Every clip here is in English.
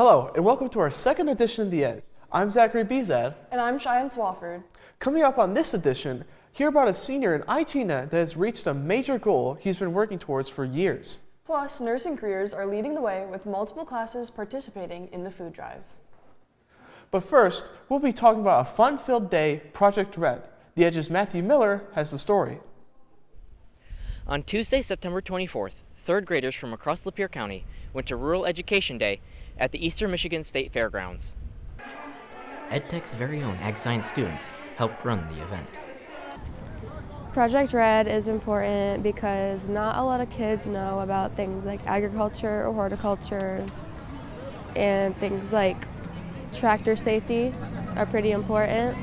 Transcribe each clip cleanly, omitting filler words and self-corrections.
Hello, and welcome to our second edition of The Edge. I'm Zachary Bezad. And I'm Cheyenne Swafford. Coming up on this edition, hear about a senior in ITnet that has reached a major goal he's been working towards for years. Plus, nursing careers are leading the way with multiple classes participating in the food drive. But first, we'll be talking about a fun-filled day, Project Red. The Edge's Matthew Miller has the story. On Tuesday, September 24th, third graders from across Lapeer County went to Rural Education Day at the Eastern Michigan State Fairgrounds. EdTech's very own Ag Science students helped run the event. Project Red is important because not a lot of kids know about things like agriculture or horticulture, and things like tractor safety are pretty important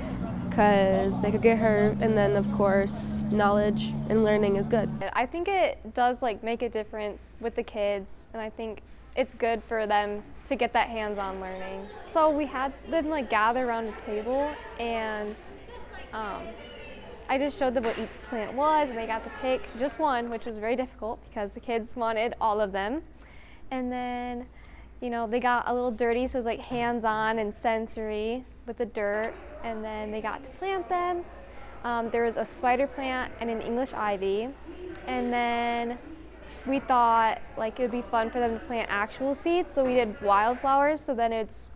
because they could get hurt, and then of course knowledge and learning is good. I think it does make a difference with the kids, and I think it's good for them to get that hands-on learning. So we had them gather around a table, and I just showed them what each plant was, and they got to pick just one, which was very difficult because the kids wanted all of them. And then, they got a little dirty, so it was hands-on and sensory with the dirt, and then they got to plant them. There was a spider plant and an English ivy, and then we thought it would be fun for them to plant actual seeds, so we did wildflowers, so then it's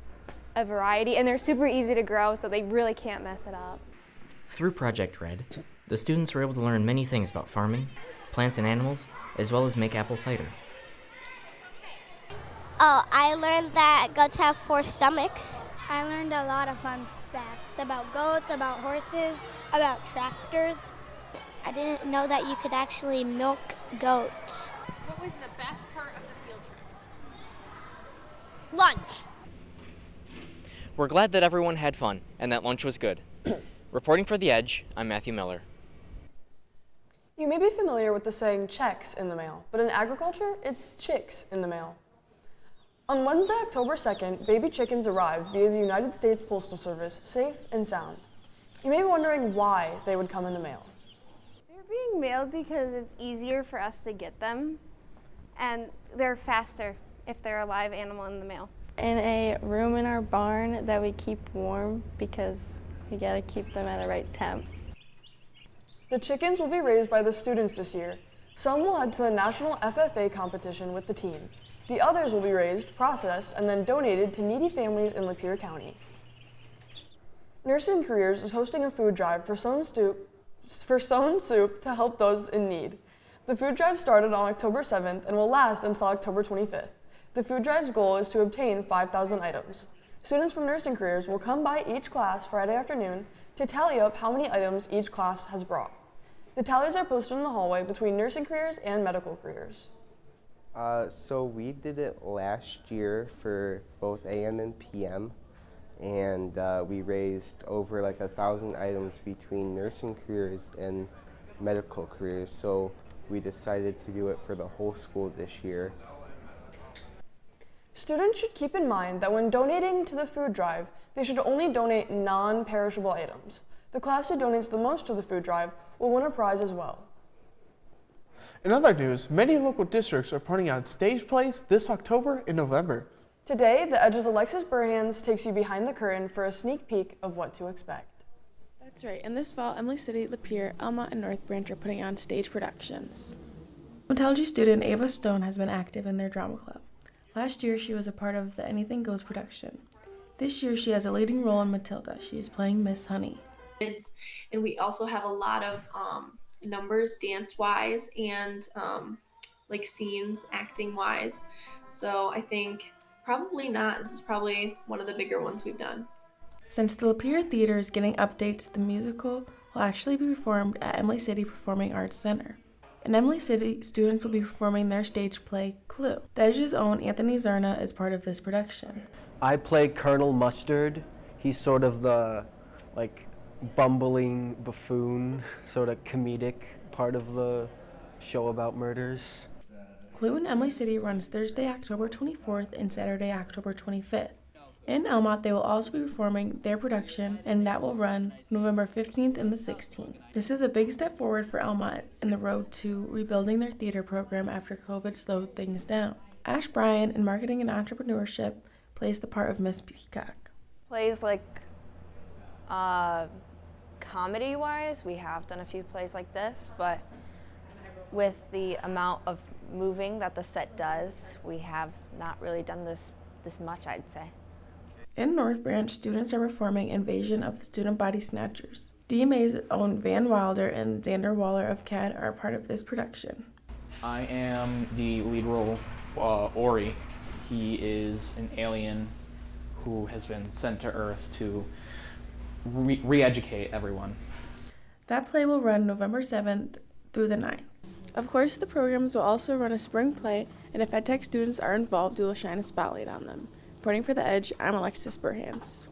a variety, and they're super easy to grow, so they really can't mess it up. Through Project Red, the students were able to learn many things about farming, plants and animals, as well as make apple cider. Oh, I learned that goats have 4 stomachs. I learned a lot of fun facts about goats, about horses, about tractors. I didn't know that you could actually milk goats. What was the best part of the field trip? Lunch. We're glad that everyone had fun and that lunch was good. Reporting for The Edge, I'm Matthew Miller. You may be familiar with the saying checks in the mail, but in agriculture, it's chicks in the mail. On Wednesday, October 2nd, baby chickens arrived via the United States Postal Service, safe and sound. You may be wondering why they would come in the mail. They're being mailed because it's easier for us to get them, and they're faster if they're a live animal in the mail. In a room in our barn that we keep warm because we gotta keep them at a right temp. The chickens will be raised by the students this year. Some will head to the National FFA competition with the team. The others will be raised, processed, and then donated to needy families in Lapeer County. Nursing Careers is hosting a food drive for sown soup to help those in need. The food drive started on October 7th and will last until October 25th. The food drive's goal is to obtain 5,000 items. Students from Nursing Careers will come by each class Friday afternoon to tally up how many items each class has brought. The tallies are posted in the hallway between Nursing Careers and Medical Careers. So we did it last year for both AM and PM, and we raised over 1,000 items between Nursing Careers and Medical Careers, so we decided to do it for the whole school this year. Students should keep in mind that when donating to the food drive, they should only donate non-perishable items. The class who donates the most to the food drive will win a prize as well. In other news, many local districts are putting on stage plays this October and November. Today, The Edge's Alexis Burhans takes you behind the curtain for a sneak peek of what to expect. That's right, and this fall, Emily City, Lapeer, Elma, and North Branch are putting on stage productions. Metallurgy student Ava Stone has been active in their drama club. Last year, she was a part of the Anything Goes production. This year, she has a leading role in Matilda. She is playing Miss Honey. And we also have a lot of numbers dance-wise and scenes acting-wise. So I think probably not. This is probably one of the bigger ones we've done. Since the Lapeer Theater is getting updates, the musical will actually be performed at Emily City Performing Arts Center. In Emily City, students will be performing their stage play, Clue. The Edge's own Anthony Zerna is part of this production. I play Colonel Mustard. He's sort of the, bumbling buffoon, sort of comedic part of the show about murders. Clue in Emily City runs Thursday, October 24th and Saturday, October 25th. In Elmont, they will also be performing their production, and that will run November 15th and the 16th. This is a big step forward for Elmont in the road to rebuilding their theater program after COVID slowed things down. Ash Bryan in Marketing and Entrepreneurship plays the part of Miss Peacock. Plays like comedy-wise, we have done a few plays like this, but with the amount of moving that the set does, we have not really done this much, I'd say. In North Branch, students are performing Invasion of the Student Body Snatchers. DMA's own Van Wilder and Xander Waller of CAD are a part of this production. I am the lead role, Ori. He is an alien who has been sent to Earth to re-educate everyone. That play will run November 7th through the 9th. Of course, the programs will also run a spring play, and if EdTech students are involved, we will shine a spotlight on them. Reporting for The Edge, I'm Alexis Burhans.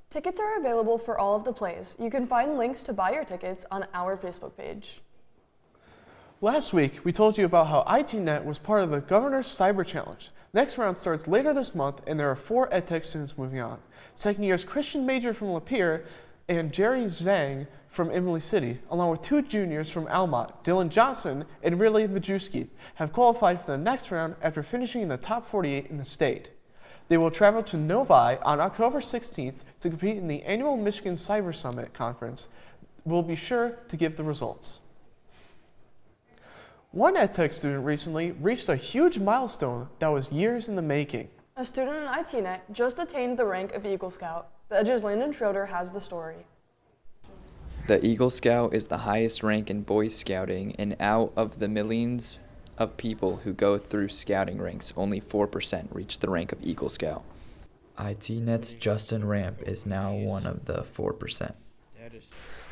Tickets are available for all of the plays. You can find links to buy your tickets on our Facebook page. Last week, we told you about how ITnet was part of the Governor's Cyber Challenge. Next round starts later this month, and there are 4 EdTech students moving on. Second years Christian Major from Lapeer and Jerry Zhang from Emily City, along with 2 juniors from Almont, Dylan Johnson and Ridley Majewski, have qualified for the next round after finishing in the top 48 in the state. They will travel to Novi on October 16th to compete in the annual Michigan Cyber Summit conference. We'll be sure to give the results. One EdTech student recently reached a huge milestone that was years in the making. A student in ITnet just attained the rank of Eagle Scout. The Edge's Landon Schroeder has the story. The Eagle Scout is the highest rank in Boy Scouting, and out of the millions of people who go through scouting ranks, only 4% reach the rank of Eagle Scout. ITnet's Justin Ramp is now one of the 4%.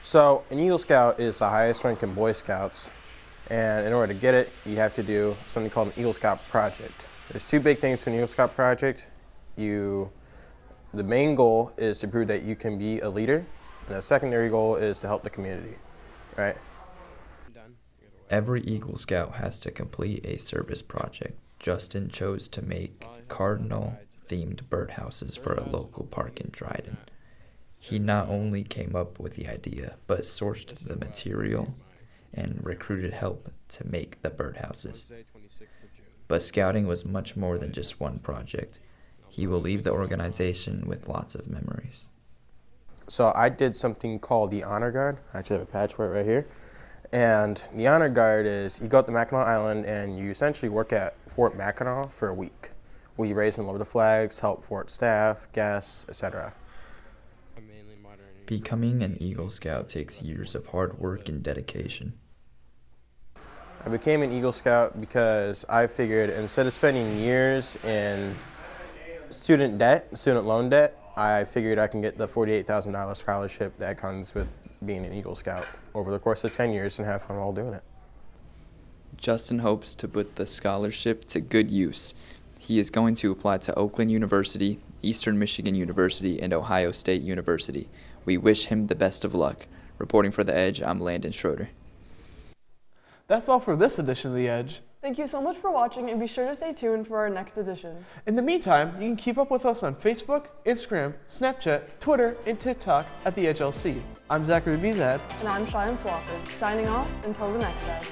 So an Eagle Scout is the highest rank in Boy Scouts, and in order to get it, you have to do something called an Eagle Scout project. There's 2 big things to an Eagle Scout project. The main goal is to prove that you can be a leader, and the secondary goal is to help the community, right? Every Eagle Scout has to complete a service project. Justin chose to make cardinal-themed birdhouses for a local park in Dryden. He not only came up with the idea, but sourced the material and recruited help to make the birdhouses. But scouting was much more than just one project. He will leave the organization with lots of memories. So I did something called the Honor Guard. I actually have a patch for it right here. And the Honor Guard is you go up to Mackinac Island and you essentially work at Fort Mackinac for a week. We raise and lower the flags, help fort staff, guests, etc. Becoming an Eagle Scout takes years of hard work and dedication. I became an Eagle Scout because I figured instead of spending years in student loan debt, I figured I can get the $48,000 scholarship that comes with being an Eagle Scout over the course of 10 years and have fun while doing it. Justin hopes to put the scholarship to good use. He is going to apply to Oakland University, Eastern Michigan University, and Ohio State University. We wish him the best of luck. Reporting for The Edge, I'm Landon Schroeder. That's all for this edition of The Edge. Thank you so much for watching, and be sure to stay tuned for our next edition. In the meantime, you can keep up with us on Facebook, Instagram, Snapchat, Twitter, and TikTok at The Edge LC. I'm Zachary Bizad. And I'm Cheyenne Swafford, signing off until the next Edge.